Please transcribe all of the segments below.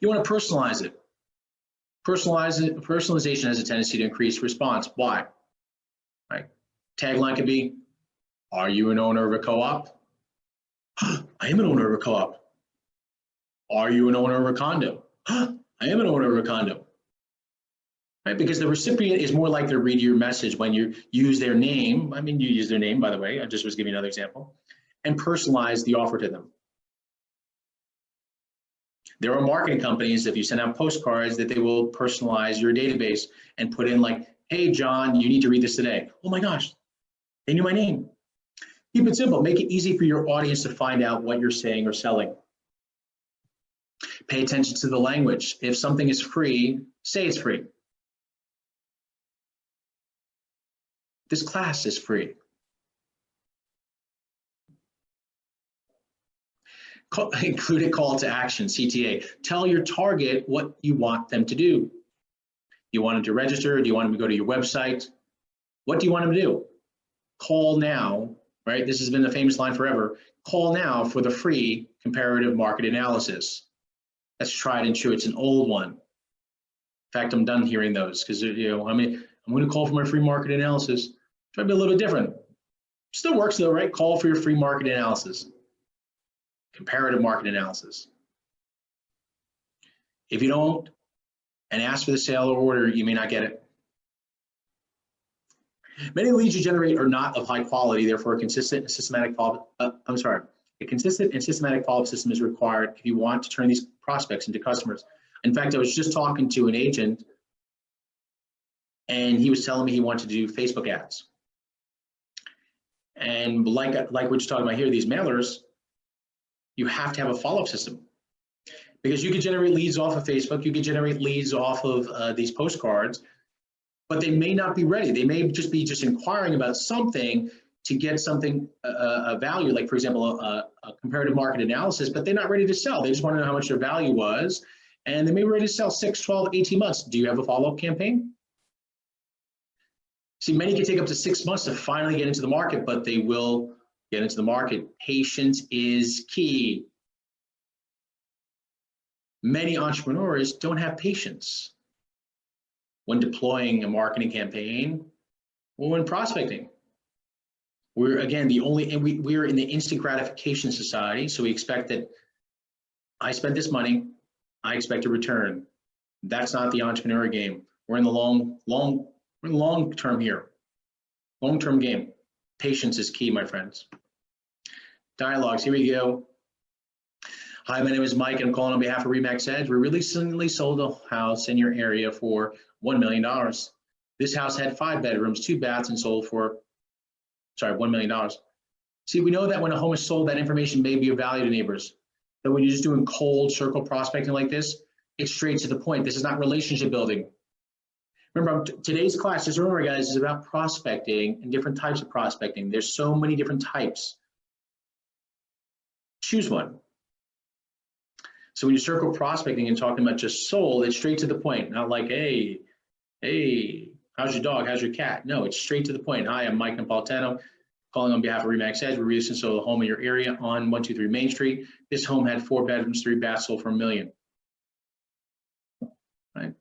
You want to personalize it. Personalization has a tendency to increase response. Why? Right? Tagline could be, are you an owner of a co-op? I am an owner of a co-op. Are you an owner of a condo? I am an owner of a condo. Right? Because the recipient is more likely to read your message when you use their name. I mean, you use their name, by the way. I just was giving another example. And personalize the offer to them. There are marketing companies, if you send out postcards, that they will personalize your database and put in like, hey, John, you need to read this today. Oh my gosh, they knew my name. Keep it simple. Make it easy for your audience to find out what you're saying or selling. Pay attention to the language. If something is free, say it's free. This class is free. Include a call to action, CTA. Tell your target what you want them to do. You want them to register? Do you want them to go to your website? What do you want them to do? Call now, right? This has been a famous line forever. Call now for the free comparative market analysis. That's tried and true. It's an old one. In fact, I'm done hearing those because, I'm going to call for my free market analysis. Try to be a little bit different. Still works though, right? Call for your free market analysis. Comparative market analysis. If you don't and ask for the sale or order, you may not get it. Many leads you generate are not of high quality, therefore a consistent and systematic follow-up system is required if you want to turn these prospects into customers. In fact, I was just talking to an agent and he was telling me he wanted to do Facebook ads. And like what you're talking about here, these mailers, you have to have a follow-up system because you can generate leads off of Facebook, you can generate leads off of these postcards, but they may not be ready. They may just be inquiring about something to get something a value, like for example, a comparative market analysis, but they're not ready to sell. They just want to know how much their value was, and they may be ready to sell 6, 12, 18 months. Do you have a follow-up campaign? See, many can take up to 6 months to finally get into the market, but they will get into the market. Patience is key. Many entrepreneurs don't have patience when deploying a marketing campaign or when prospecting. We're again we're in the instant gratification society, so we expect that I spent this money, I expect a return. That's not the entrepreneur game. We're in the long term here, long-term game. Patience is key, my friends. Dialogues, here we go. Hi, my name is Mike, and I'm calling on behalf of Remax Edge. We recently sold a house in your area for $1 million. This house had 5 bedrooms, 2 baths, and sold for, $1 million. See, we know that when a home is sold, that information may be of value to neighbors. But when you're just doing cold circle prospecting like this, it's straight to the point. This is not relationship building. Remember, today's class, just remember guys, is about prospecting and different types of prospecting. There's so many different types. Choose one. So when you circle prospecting and talking about just sold, it's straight to the point. Not like, hey, how's your dog? How's your cat? No, it's straight to the point. Hi, I'm Mike Napolitano, calling on behalf of Remax Edge. We recently sold a home in your area on 123 Main Street. This home had 4 bedrooms, 3 baths, sold for $1 million. Right?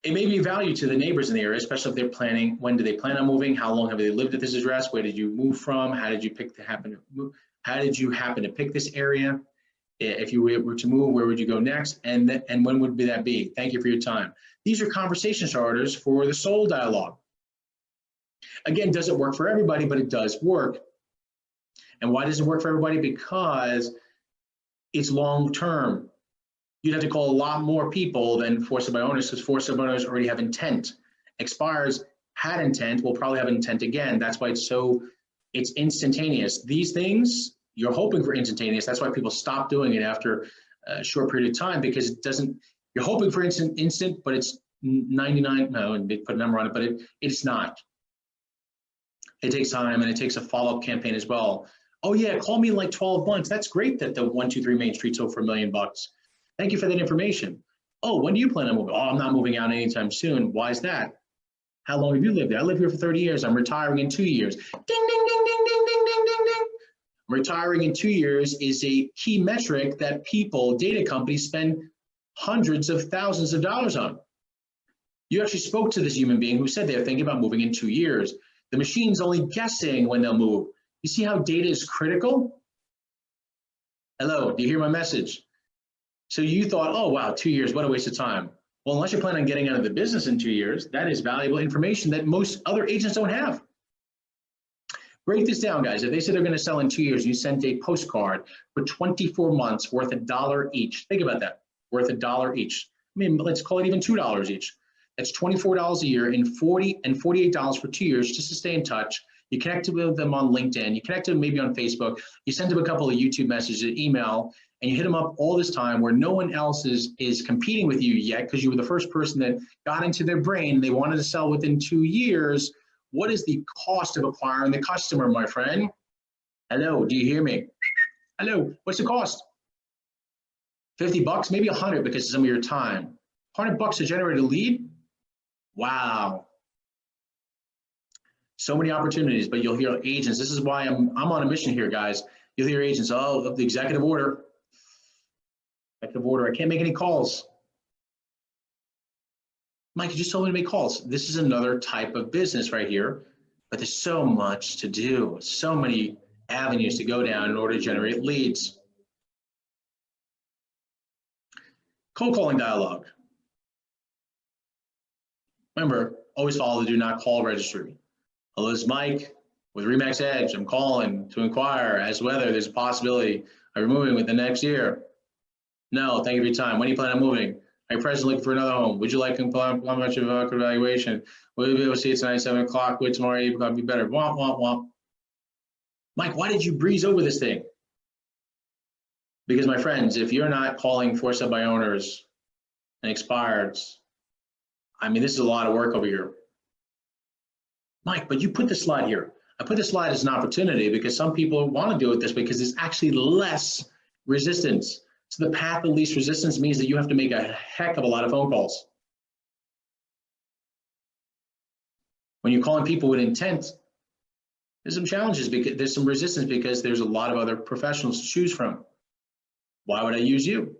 It may be of value to the neighbors in the area, especially if they're planning, when do they plan on moving? How long have they lived at this address? Where did you move from? How did you happen to pick this area? If you were to move, where would you go next? And when would that be? Thank you for your time. These are conversation starters for the soul dialogue. Again, doesn't work for everybody, but it does work. And why does it work for everybody? Because it's long term. You'd have to call a lot more people than forced by owners, because forced by owners already have intent. Expires had intent, will probably have intent again. That's why it's instantaneous. These things, you're hoping for instantaneous. That's why people stop doing it after a short period of time, because it doesn't, you're hoping for instant, but it's 99, no, and they put a number on it, but it's not. It takes time, and it takes a follow-up campaign as well. Oh yeah, call me in like 12 months. That's great that the 123 Main Street sold for $1 million. Thank you for that information. Oh, when do you plan on moving? Oh, I'm not moving out anytime soon. Why is that? How long have you lived there? I lived here for 30 years. I'm retiring in 2 years. Ding, ding, ding, ding, ding, ding, ding, ding, ding. Retiring in 2 years is a key metric that people, data companies, spend hundreds of thousands of dollars on. You actually spoke to this human being who said they're thinking about moving in 2 years. The machine's only guessing when they'll move. You see how data is critical? Hello, do you hear my message? So you thought, oh, wow, 2 years, what a waste of time. Well, unless you plan on getting out of the business in 2 years, that is valuable information that most other agents don't have. Break this down, guys. If they said they're going to sell in 2 years, you sent a postcard for 24 months worth $1 each. Think about that, worth $1 each. I mean, let's call it even $2 each. That's $24 a year and $48 for 2 years just to stay in touch. You connect with them on LinkedIn. You connect with them maybe on Facebook. You send them a couple of YouTube messages, email, and you hit them up all this time where no one else is competing with you yet because you were the first person that got into their brain. They wanted to sell within 2 years. What is the cost of acquiring the customer, my friend? Hello, do you hear me? Hello, what's the cost? 50 bucks, maybe 100 because of some of your time. 100 bucks to generate a lead? Wow. So many opportunities, but you'll hear agents. This is why I'm on a mission here, guys. You'll hear agents, oh, the executive order. Executive order, I can't make any calls. Mike, you just told me to make calls. This is another type of business right here, but there's so much to do, so many avenues to go down in order to generate leads. Cold calling dialogue. Remember, always follow the do not call registry. Hello, this is Mike with Remax Edge. I'm calling to inquire as to whether there's a possibility of moving within the next year. No, thank you for your time. When do you plan on moving? Are you presently looking for another home? Would you like how much of a evaluation? Will you be able to see it tonight, 7 o'clock? Wait, tomorrow, you'll be better. Womp, womp, womp. Mike, why did you breeze over this thing? Because, my friends, if you're not calling for sale by owners and expireds, I mean, this is a lot of work over here. Mike, but you put the slide here. I put the slide as an opportunity because some people want to do it this way because there's actually less resistance. So the path of least resistance means that you have to make a heck of a lot of phone calls. When you're calling people with intent, there's some challenges because there's some resistance because there's a lot of other professionals to choose from. Why would I use you?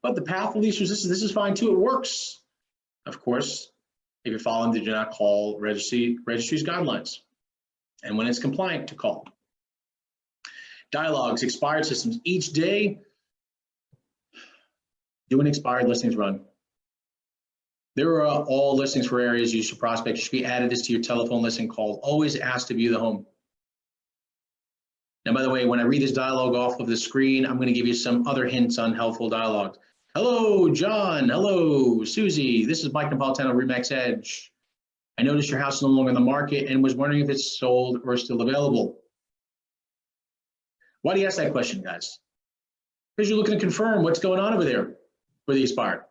But the path of least resistance, this is fine too, it works. Of course, if you're following the do not call registry's guidelines and when it's compliant to call. Dialogues, expired systems. Each day, do an expired listings run. There are all listings for areas you should prospect. You should be added this to your telephone listing call. Always ask to view the home. Now, by the way, when I read this dialogue off of the screen, I'm going to give you some other hints on helpful dialogue. Hello, John. Hello, Susie. This is Mike Napolitano, Remax Edge. I noticed your house is no longer on the market and was wondering if it's sold or still available. Why do you ask that question, guys? Because you're looking to confirm what's going on over there for the expired.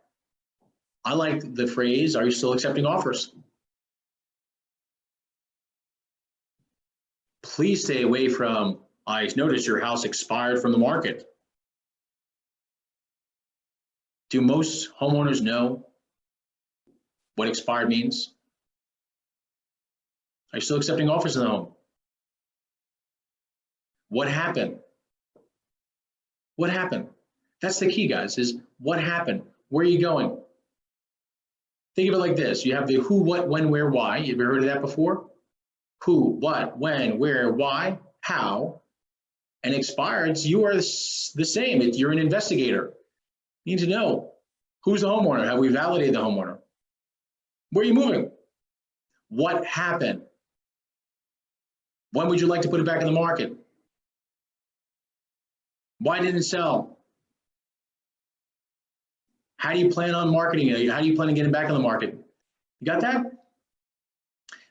I like the phrase, are you still accepting offers? Please stay away from, I noticed your house expired from the market. Do most homeowners know what expired means? Are you still accepting offers in the home? What happened? What happened? That's the key, guys, is what happened? Where are you going? Think of it like this. You have the who, what, when, where, why. You ever heard of that before? Who, what, when, where, why, how. And expireds, you are the same. You're an investigator. You need to know who's the homeowner. Have we validated the homeowner? Where are you moving? What happened? When would you like to put it back in the market? Why didn't it sell? How do you plan on marketing it? How do you plan on getting back on the market? You got that?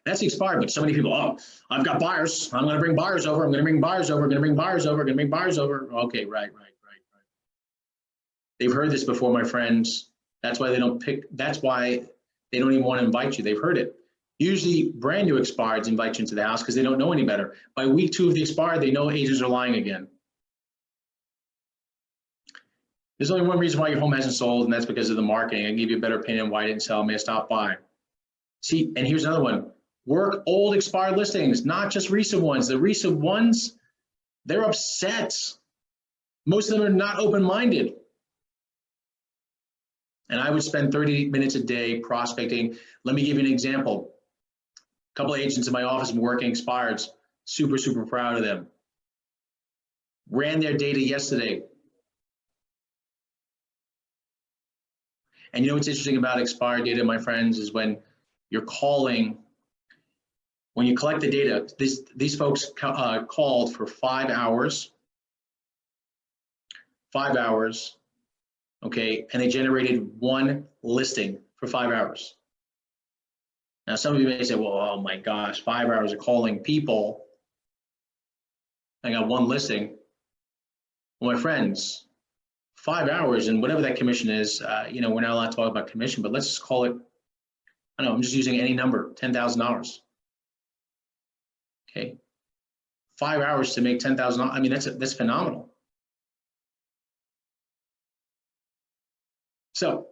That's expired, but so many people, oh, I've got buyers. I'm going to bring buyers over. I'm going to bring buyers over. I'm going to bring buyers over. I'm going to bring buyers over. Okay, right. They've heard this before, my friends. That's why they don't even want to invite you. They've heard it. Usually brand new expireds invite you into the house because they don't know any better. By week 2 of the expired, they know agents are lying again. There's only one reason why your home hasn't sold, and that's because of the marketing. I can give you a better opinion why it didn't sell. May have stopped by. See, and here's another one. Work old expired listings, not just recent ones. The recent ones, They're upset. Most of them are not open-minded. And I would spend 30 minutes a day prospecting. Let me give you an example. A couple of agents in my office have been working expireds. Super, super proud of them. Ran their data yesterday. And you know what's interesting about expired data, my friends, is when you're calling, when you collect the data, these folks called for 5 hours, okay, and they generated 1 listing for 5 hours. Now, some of you may say, well, oh my gosh, 5 hours of calling people, I got 1 listing. Well, my friends, 5 hours and whatever that commission is, you know, we're not allowed to talk about commission, but let's just call it, I don't know, I'm just using any number, $10,000. Okay, 5 hours to make $10,000. I mean, that's phenomenal. So,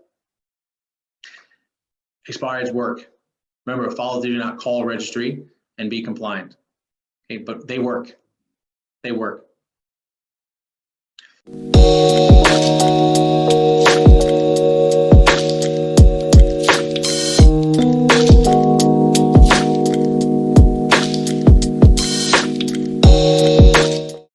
expireds work. Remember, follow the do not call registry and be compliant. Okay, but they work. They work.